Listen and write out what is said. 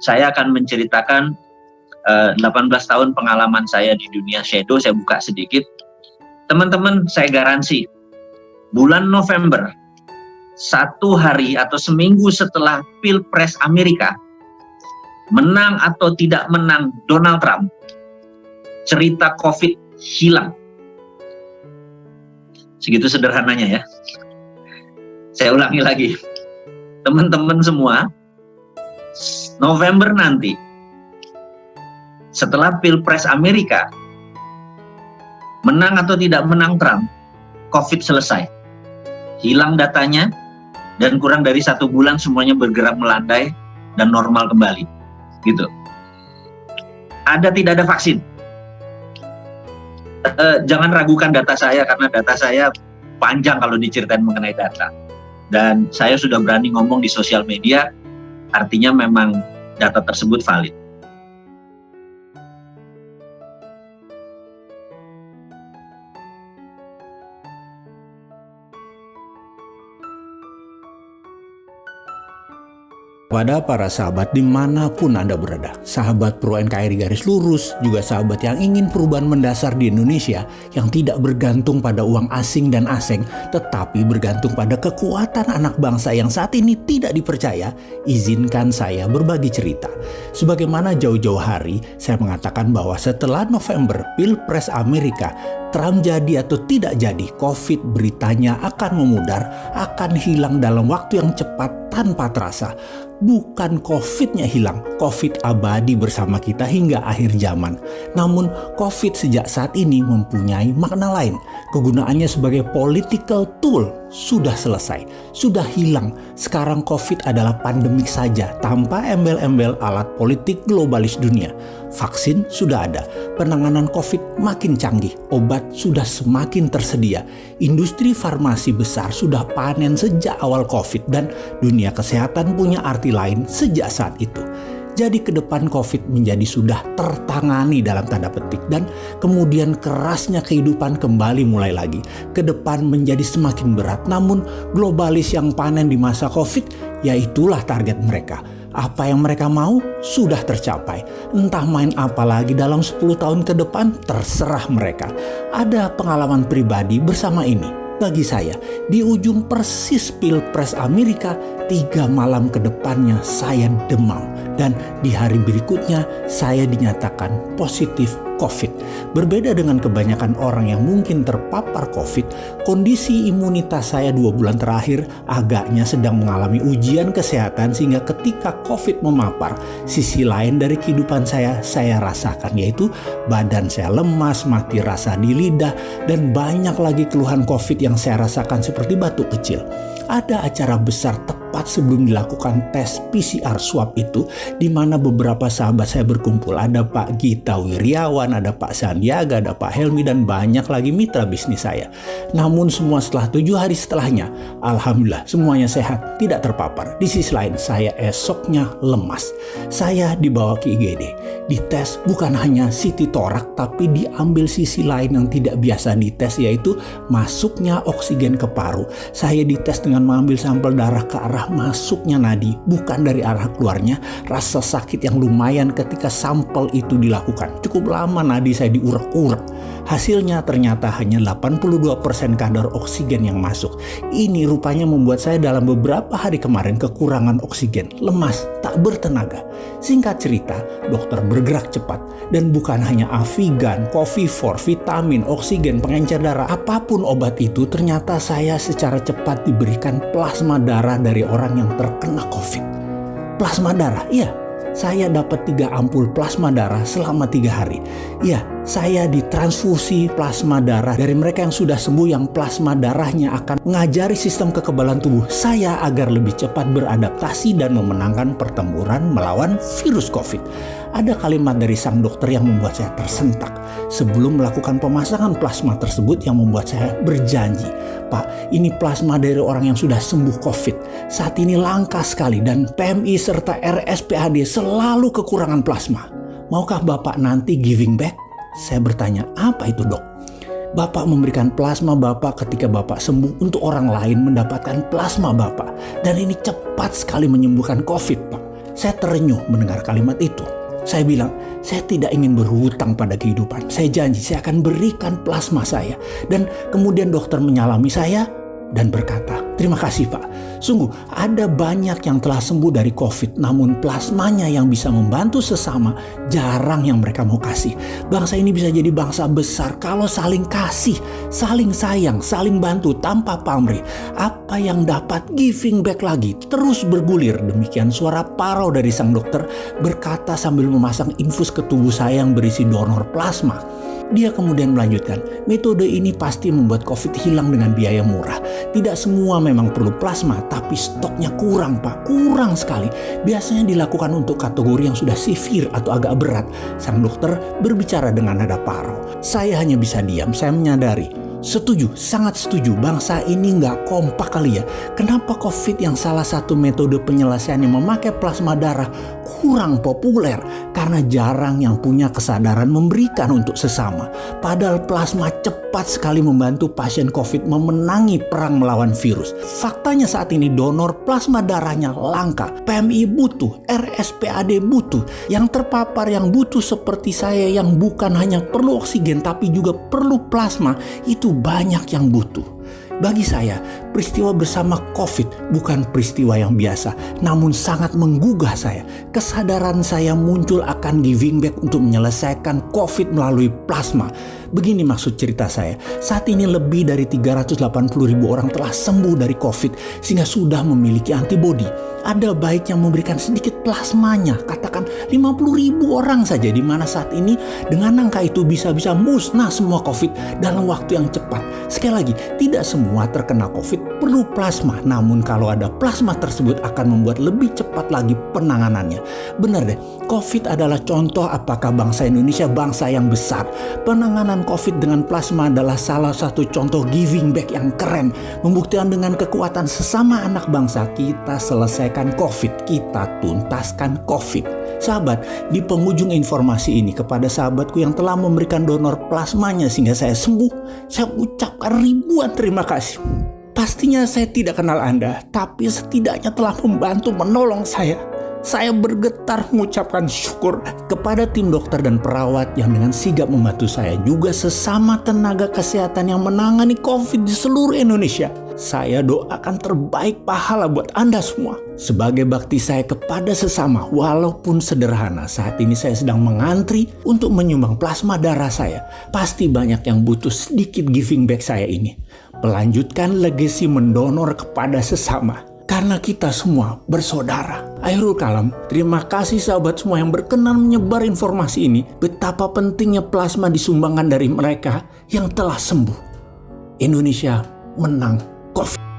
saya akan menceritakan 18 tahun pengalaman saya di dunia shadow. Saya buka sedikit. Teman-teman, saya garansi bulan November, 1 hari atau seminggu setelah Pilpres Amerika, menang atau tidak menang Donald Trump, cerita COVID hilang. Segitu sederhananya ya. Saya ulangi lagi. Teman-teman semua, November nanti, setelah Pilpres Amerika, menang atau tidak menang Trump, COVID selesai. Hilang datanya, dan kurang dari 1 bulan semuanya bergerak melandai dan normal kembali. Gitu. Tidak ada vaksin. Jangan ragukan data saya, karena data saya panjang kalau diceritain mengenai data. Dan saya sudah berani ngomong di sosial media, artinya memang data tersebut valid. Pada para sahabat dimanapun Anda berada, sahabat Pro NKRI garis lurus, juga sahabat yang ingin perubahan mendasar di Indonesia yang tidak bergantung pada uang asing dan asing, tetapi bergantung pada kekuatan anak bangsa yang saat ini tidak dipercaya, izinkan saya berbagi cerita. Sebagaimana jauh-jauh hari, saya mengatakan bahwa setelah November Pilpres Amerika, Trump jadi atau tidak jadi, COVID beritanya akan memudar, akan hilang dalam waktu yang cepat tanpa terasa. Bukan COVID-nya hilang, COVID abadi bersama kita hingga akhir zaman. Namun COVID sejak saat ini mempunyai makna lain. Kegunaannya sebagai political tool sudah selesai, sudah hilang. Sekarang COVID adalah pandemik saja tanpa embel-embel alat politik globalis dunia. Vaksin sudah ada, penanganan COVID makin canggih, obat sudah semakin tersedia. Industri farmasi besar sudah panen sejak awal COVID dan dunia kesehatan punya arti lain sejak saat itu. Jadi ke depan COVID menjadi sudah tertangani dalam tanda petik dan kemudian kerasnya kehidupan kembali mulai lagi. Ke depan menjadi semakin berat, namun globalis yang panen di masa COVID, ya itulah target mereka. Apa yang mereka mau sudah tercapai. Entah main apa lagi dalam 10 tahun ke depan, terserah mereka. Ada pengalaman pribadi bersama ini. Bagi saya, di ujung persis Pilpres Amerika, 3 malam ke depannya saya demam. Dan di hari berikutnya saya dinyatakan positif COVID. Berbeda dengan kebanyakan orang yang mungkin terpapar COVID, kondisi imunitas saya 2 bulan terakhir agaknya sedang mengalami ujian kesehatan sehingga ketika COVID memapar, sisi lain dari kehidupan saya rasakan, yaitu badan saya lemas, mati rasa di lidah, dan banyak lagi keluhan COVID yang saya rasakan seperti batuk kecil. Ada acara besar tepat sebelum dilakukan tes PCR swab itu, di mana beberapa sahabat saya berkumpul. Ada Pak Gita Wiryawan, ada Pak Sandiaga, ada Pak Helmi, dan banyak lagi mitra bisnis saya. Namun semua setelah 7 hari setelahnya, alhamdulillah semuanya sehat, tidak terpapar. Di sisi lain, saya esoknya lemas. Saya dibawa ke IGD. Dites bukan hanya CT torak, tapi diambil sisi lain yang tidak biasa dites, yaitu masuknya oksigen ke paru. Saya dites dengan mengambil sampel darah ke arah masuknya nadi, bukan dari arah keluarnya. Rasa sakit yang lumayan ketika sampel itu dilakukan. Cukup lama nadi saya diurak-urak. Hasilnya ternyata hanya 82% kadar oksigen yang masuk. Ini rupanya membuat saya dalam beberapa hari kemarin kekurangan oksigen, lemas, tak bertenaga. Singkat cerita, dokter bergerak cepat dan bukan hanya Avigan, Covifor, vitamin, oksigen, pengencer darah, apapun obat itu, ternyata saya secara cepat diberikan plasma darah dari orang yang terkena COVID. Plasma darah, iya. Saya dapat 3 ampul plasma darah selama 3 hari. Ya, saya ditransfusi plasma darah dari mereka yang sudah sembuh, yang plasma darahnya akan mengajari sistem kekebalan tubuh saya agar lebih cepat beradaptasi dan memenangkan pertempuran melawan virus COVID. Ada kalimat dari sang dokter yang membuat saya tersentak sebelum melakukan pemasangan plasma tersebut, yang membuat saya berjanji, "Pak, ini plasma dari orang yang sudah sembuh COVID. Saat ini langka sekali dan PMI serta RSPAD selalu kekurangan plasma. Maukah Bapak nanti giving back?" Saya bertanya, "Apa itu, Dok?" "Bapak memberikan plasma Bapak ketika Bapak sembuh untuk orang lain mendapatkan plasma Bapak. Dan ini cepat sekali menyembuhkan COVID, Pak." Saya terenyuh mendengar kalimat itu. Saya bilang, saya tidak ingin berhutang pada kehidupan. Saya janji saya akan berikan plasma saya. Dan kemudian dokter menyalami saya dan berkata, terima kasih Pak. Sungguh ada banyak yang telah sembuh dari COVID, namun plasmanya yang bisa membantu sesama jarang yang mereka mau kasih. Bangsa ini bisa jadi bangsa besar kalau saling kasih, saling sayang, saling bantu tanpa pamrih. Apa yang dapat giving back lagi terus bergulir. Demikian suara parau dari sang dokter berkata sambil memasang infus ke tubuh saya yang berisi donor plasma. Dia kemudian melanjutkan, metode ini pasti membuat COVID hilang dengan biaya murah. Tidak semua memang perlu plasma, tapi stoknya kurang Pak, kurang sekali. Biasanya dilakukan untuk kategori yang sudah severe atau agak berat. Sang dokter berbicara dengan nada parau. Saya hanya bisa diam, saya menyadari. Setuju, sangat setuju. Bangsa ini nggak kompak kali ya. Kenapa COVID yang salah satu metode penyelesaiannya memakai plasma darah kurang populer? Karena jarang yang punya kesadaran memberikan untuk sesama. Padahal plasma cepat sekali membantu pasien COVID memenangi perang melawan virus. Faktanya saat ini donor plasma darahnya langka. PMI butuh, RSPAD butuh. Yang terpapar yang butuh seperti saya yang bukan hanya perlu oksigen tapi juga perlu plasma, itu banyak yang butuh. Bagi saya, peristiwa bersama COVID bukan peristiwa yang biasa, namun sangat menggugah saya. Kesadaran saya muncul akan giving back untuk menyelesaikan COVID melalui plasma. Begini maksud cerita saya. Saat ini lebih dari 380.000 orang telah sembuh dari COVID sehingga sudah memiliki antibodi. Ada baiknya memberikan sedikit plasmanya, katakan 50.000 orang saja, di mana saat ini dengan angka itu bisa-bisa musnah semua COVID dalam waktu yang cepat. Sekali lagi, tidak semua terkena COVID perlu plasma, namun kalau ada plasma tersebut akan membuat lebih cepat lagi penanganannya. Benar deh, COVID adalah contoh apakah bangsa Indonesia bangsa yang besar. Penanganan COVID dengan plasma adalah salah satu contoh giving back yang keren. Membuktikan dengan kekuatan sesama anak bangsa, kita selesaikan COVID, kita tuntaskan COVID. Sahabat, di penghujung informasi ini kepada sahabatku yang telah memberikan donor plasmanya sehingga saya sembuh, saya ucapkan ribuan terima kasih. Pastinya saya tidak kenal Anda, tapi setidaknya telah membantu menolong saya. Saya bergetar mengucapkan syukur kepada tim dokter dan perawat yang dengan sigap membantu saya, juga sesama tenaga kesehatan yang menangani COVID di seluruh Indonesia. Saya doakan terbaik pahala buat Anda semua. Sebagai bakti saya kepada sesama, walaupun sederhana, saat ini saya sedang mengantri untuk menyumbang plasma darah saya. Pasti banyak yang butuh sedikit giving back saya ini. Melanjutkan legasi mendonor kepada sesama. Karena kita semua bersaudara. Akhirul kalam, terima kasih sahabat semua yang berkenan menyebar informasi ini. Betapa pentingnya plasma disumbangkan dari mereka yang telah sembuh. Indonesia menang COVID.